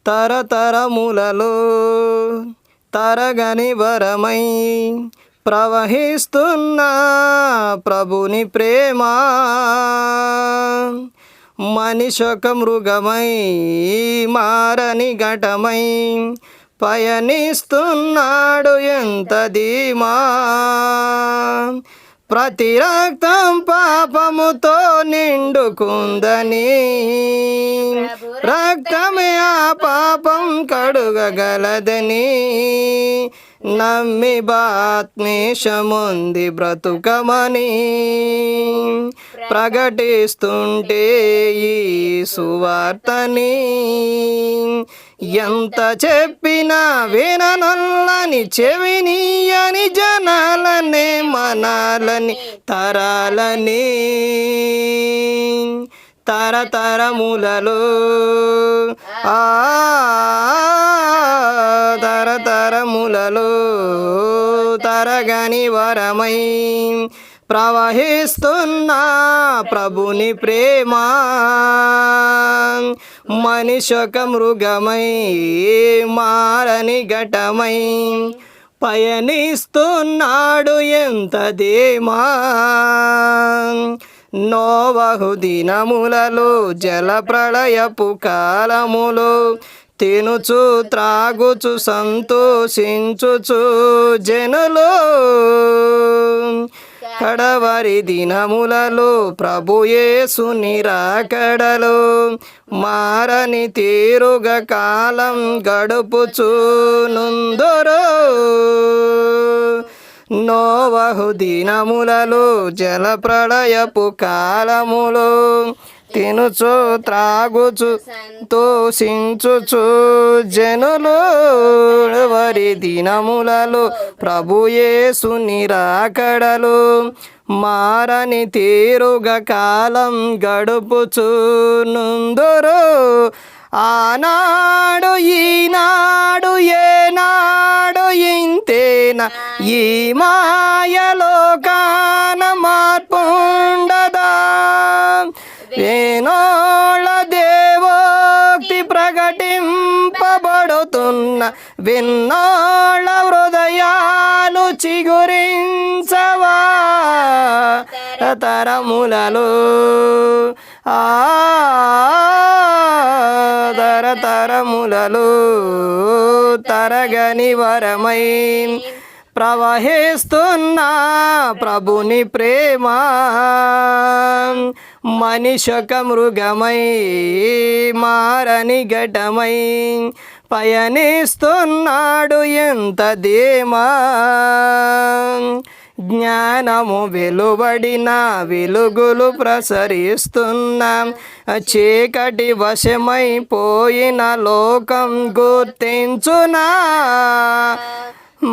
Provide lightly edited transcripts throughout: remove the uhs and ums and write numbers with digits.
తరతరములలో తరగని వరమై ప్రవహిస్తున్న ప్రభుని ప్రేమ మనిషొక మృగమై మారని ఘటమై పయనిస్తున్నాడు ఎంత ధీమా. ప్రతి రక్తం పాపముతో నిండుకుందని రక్తమే ఆ పాపం కడుగగలదని నమ్మి బాత్మేషముంది బ్రతుకమని ప్రకటిస్తుంటే ఈ సువార్తని ఎంత చెప్పినా విననొల్లని చెవినీయని జనాలనే మనాలని తరాలని తరతరములలో తరతరములలో తరగని వరమై ప్రవహిస్తున్న ప్రభుని ప్రేమ మనిషొక మృగమై మారని ఘటమై పయనిస్తున్నాడు ఎంత ధీమా. నోవహు దినములలో జల ప్రళయపు కాలములో తినుచు త్రాగుచు సంతోషించుచు జనులు కడవరి దినములలో ప్రభుయేసుని రాకడలో మారని తీరుగా కాలం గడుపుచు నుందురు. నోవహు దినములలో జల ప్రళయపు కాలములో తినుచు త్రాగుచు తోషించుచు జనులు వరి దినములలో ప్రభుయేసుని రాకడలు మారని తీరుగా కాలం గడుపుచు నుందురు. ఆనాడు ఈనాడు ఏనాడు ఇంతేనా ఈ మాయలోకాన మార్పుండదా. వేనోళ్ళ దేవోక్తి ప్రకటింపబడుతున్న విన్నోళ్ళ హృదయాలు చిగురించవా. తరములలో తరతరములలో తరగని వరమై ప్రవహిస్తున్న ప్రభుని ప్రేమ మనిషొక మృగమై మారని ఘటమై పయనిస్తున్నాడు ఎంత ధీమా. జ్ఞానము వెలువడిన వెలుగులు ప్రసరిస్తున్న చీకటి వశమైపోయిన లోకం గుర్తించునా.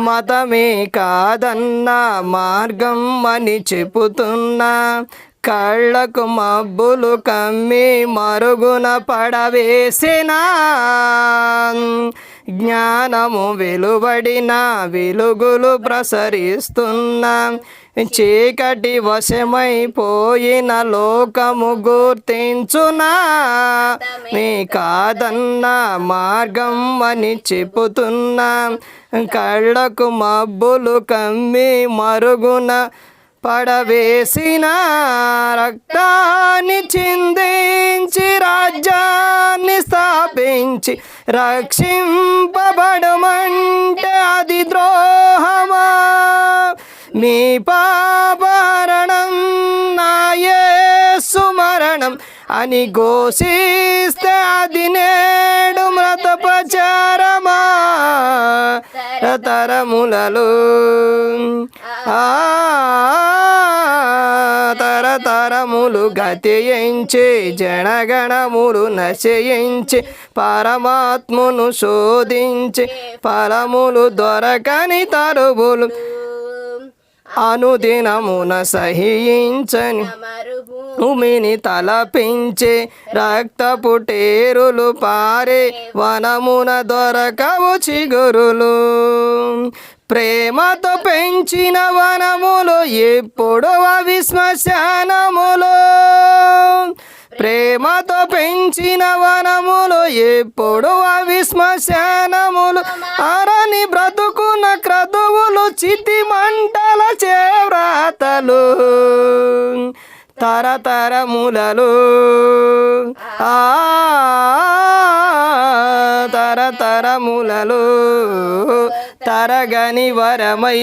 మతమే కాదన్న మార్గం అని చెబుతున్నా కళ్ళకు మబ్బులు కమ్మి మరుగున పడవేసిన జ్ఞానము వెలువడిన వెలుగులు ప్రసరిస్తున్న చీకటి వశమైపోయిన లోకము గుర్తించునా. మీ కాదన్న మార్గం అని చెబుతున్నా కళ్ళకు మబ్బులు కమ్మి మరుగున పడవేసిన రక్తాన్ని చిందించి రాజ్యాన్ని స్థాపించి రక్షింపబడమంటే అది ద్రోహమా. మీ పాపహరణం నా యేసు మరణం అని ఘోషిస్తే అది నేడు మృతపచారమా. తరములలో తరతరములు గతించి జనగణములు నశయించి పరమాత్మను శోధించి ఫలములు దొరకని తరువులు అనుదినమున సహించని భూమిని తలపించే రక్తపు టేరులు పారే వనమున దొరకవు చిగురులు. ప్రేమతో పెంచిన వనములు ఎప్పుడు అవి శ్మశానములు. ప్రేమతో పెంచిన వనములు ఎప్పుడు అవి శ్మశానములు అరని బ్రతుకున్న క్రతువులు చితి మంటల చేవ్రాతలు తరతరములలో తరతరములలో తరగని వరమై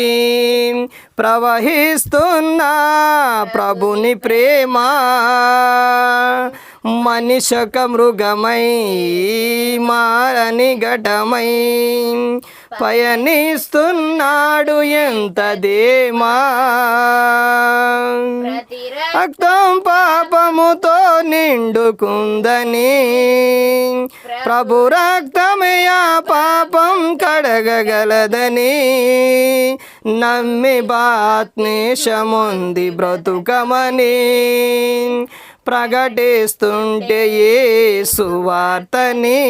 ప్రవహిస్తున్న ప్రభుని ప్రేమ మనిషక మృగమై మారని ఘటమై పయనిస్తున్నాడు ఎంత ధీమా రక్తం పాపముతో నిండుకుందని ప్రభు రక్తమే ఆ పాపం కడగగలదని నమ్మి బాత్నేషముంది బ్రతుకమని ప్రకటిస్తుంటే యేసు వార్తని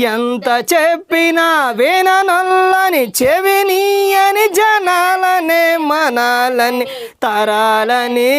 ఎంత చెప్పినా విననొల్లని చెవినీయని జనాలనే మనాలని తరాలని